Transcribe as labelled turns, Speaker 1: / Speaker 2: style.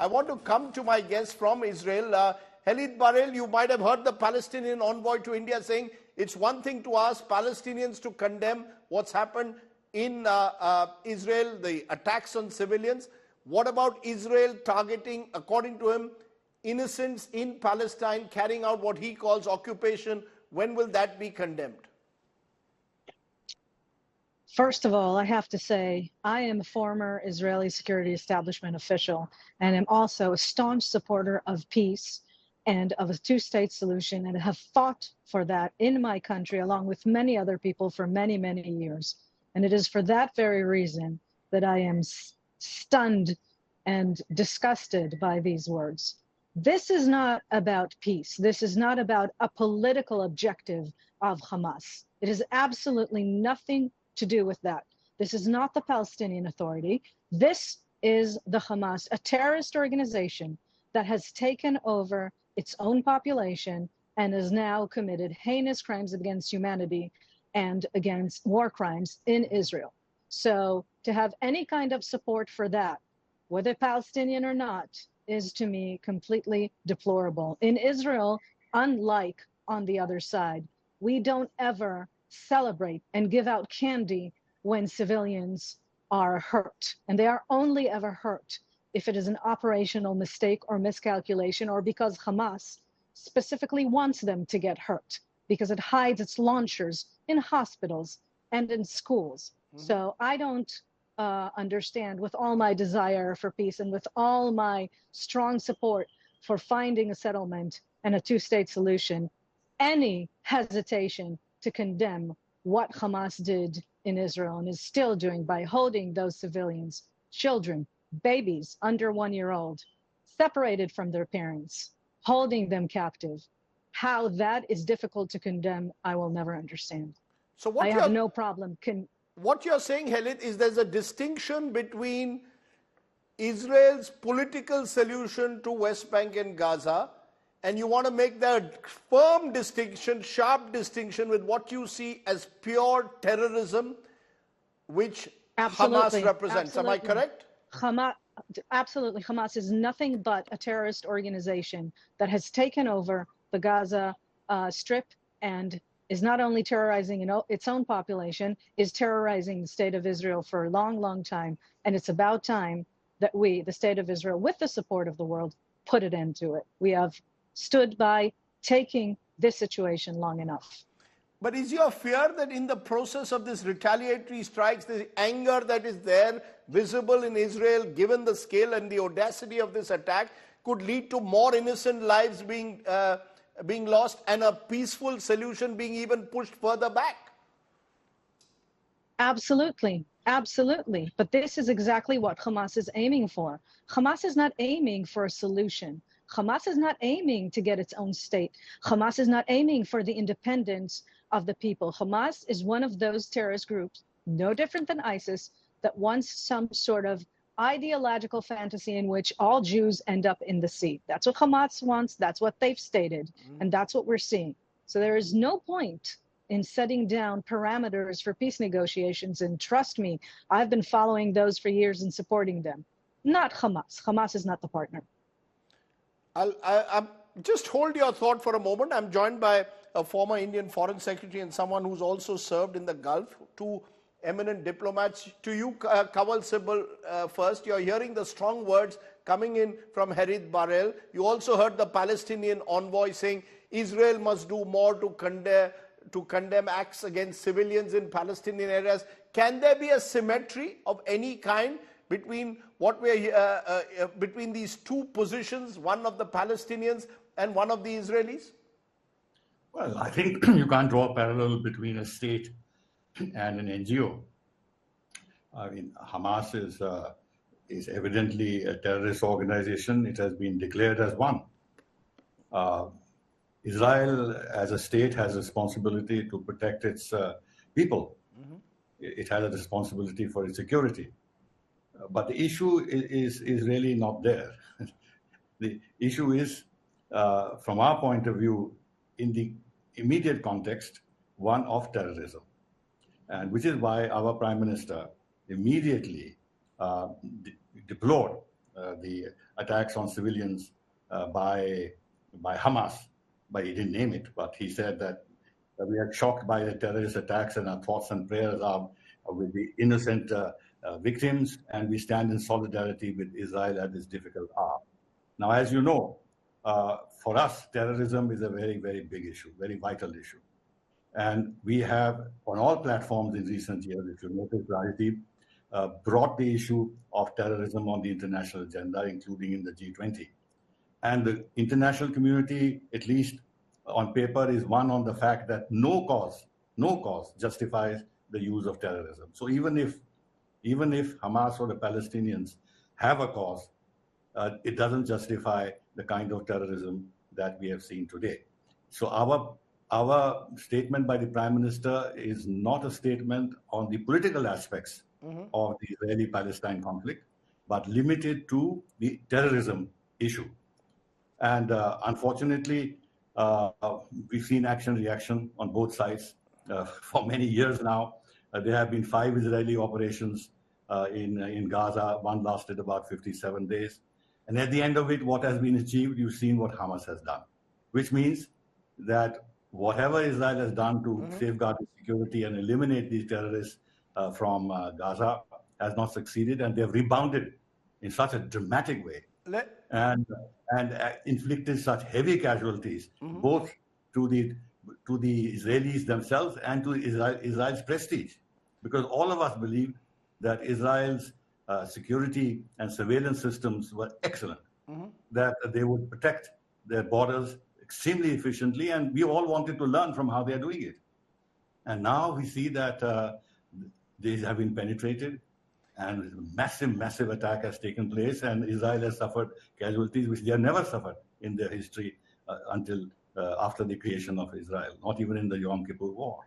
Speaker 1: I want to come to my guest from Israel. Helit Barel, you might have heard the Palestinian envoy to India saying it's one thing to ask Palestinians to condemn what's happened in Israel, the attacks on civilians. What about Israel targeting, according to him, innocents in Palestine, carrying out what he calls occupation? When will that be condemned?
Speaker 2: First of all, I have to say, I am a former Israeli security establishment official, and am also a staunch supporter of peace and of a two-state solution, and have fought for that in my country, along with many other people, for many, many years. And it is for that very reason that I am stunned and disgusted by these words. This is not about peace. This is not about a political objective of Hamas. It has absolutely nothing to do with that. This is not the Palestinian Authority. This is the Hamas, a terrorist organization that has taken over its own population and has now committed heinous crimes against humanity and against war crimes in Israel. So to have any kind of support for that, whether Palestinian or not, is to me completely deplorable. In Israel, unlike on the other side, we don't ever celebrate and give out candy when civilians are hurt. And they are only ever hurt if it is an operational mistake or miscalculation, or because Hamas specifically wants them to get hurt, because it hides its launchers in hospitals and in schools. So I don't understand, with all my desire for peace and with all my strong support for finding a settlement and a two-state solution, any hesitation to condemn what Hamas did in Israel and is still doing by holding those civilians, children, babies under 1 year old, separated from their parents, holding them captive. How that is difficult to condemn, I will never understand.
Speaker 1: So
Speaker 2: I have no problem.
Speaker 1: What you're saying, Helit, is there's a distinction between Israel's political solution to West Bank and Gaza, and you want to make that firm distinction, sharp distinction with what you see as pure terrorism, which Hamas represents. Absolutely. Am I correct?
Speaker 2: Absolutely. Hamas is nothing but a terrorist organization that has taken over the Gaza Strip and is not only terrorizing its own population, is terrorizing the state of Israel for a long, long time. And it's about time that we, the state of Israel, with the support of the world, put an end to it. We have stood by taking this situation long enough.
Speaker 1: But is your fear that in the process of this retaliatory strikes, the anger that is there, visible in Israel, given the scale and the audacity of this attack, could lead to more innocent lives being lost and a peaceful solution being even pushed further back?
Speaker 2: Absolutely. Absolutely. But this is exactly what Hamas is aiming for. Hamas is not aiming for a solution. Hamas is not aiming to get its own state. Hamas is not aiming for the independence of the people. Hamas is one of those terrorist groups, no different than ISIS, that wants some sort of ideological fantasy in which all Jews end up in the sea. That's what Hamas wants. That's what they've stated. And that's what we're seeing. So there is no point in setting down parameters for peace negotiations. And trust me, I've been following those for years and supporting them. Not Hamas. Hamas is not the partner.
Speaker 1: I'll just hold your thought for a moment. I'm joined by a former Indian Foreign Secretary and someone who's also served in the Gulf, two eminent diplomats. To you, Kawal Sibal, first. You're hearing the strong words coming in from Helit Barel. You also heard the Palestinian envoy saying Israel must do more to condemn acts against civilians in Palestinian areas. Can there be a symmetry of any kind between what between these two positions, one of the Palestinians and one of the Israelis?
Speaker 3: Well, I think you can't draw a parallel between a state and an NGO. I mean, Hamas is evidently a terrorist organization. It has been declared as one. Israel, as a state, has a responsibility to protect its people. It has a responsibility for its security. But the issue is really not there. The issue is, from our point of view, in the immediate context, one of terrorism. And which is why our Prime Minister immediately deplored the attacks on civilians by Hamas. But he didn't name it, but he said that we are shocked by the terrorist attacks, and our thoughts and prayers are with the innocent victims, and we stand in solidarity with Israel at this difficult hour. Now, as you know, for us, terrorism is a very, very big issue, very vital issue. And we have, on all platforms in recent years, if you notice, Rajdeep, brought the issue of terrorism on the international agenda, including in the G20. And the international community, at least on paper, is one on the fact that no cause justifies the use of terrorism. So even if Hamas or the Palestinians have a cause, it doesn't justify the kind of terrorism that we have seen today. So our statement by the Prime Minister is not a statement on the political aspects of the Israeli-Palestine conflict, but limited to the terrorism issue. And unfortunately, we've seen action-reaction on both sides for many years now. There have been 5 Israeli operations in Gaza. One lasted about 57 days. And at the end of it, what has been achieved, you've seen what Hamas has done, which means that whatever Israel has done to safeguard the security and eliminate these terrorists from Gaza has not succeeded, and they've rebounded in such a dramatic way and inflicted such heavy casualties, both to the Israelis themselves and to Israel's prestige, because all of us believe that Israel's security and surveillance systems were excellent, that they would protect their borders extremely efficiently, and we all wanted to learn from how they are doing it. And now we see that they have been penetrated, and massive attack has taken place, and Israel has suffered casualties which they have never suffered in their history until after the creation of Israel, not even in the Yom Kippur War.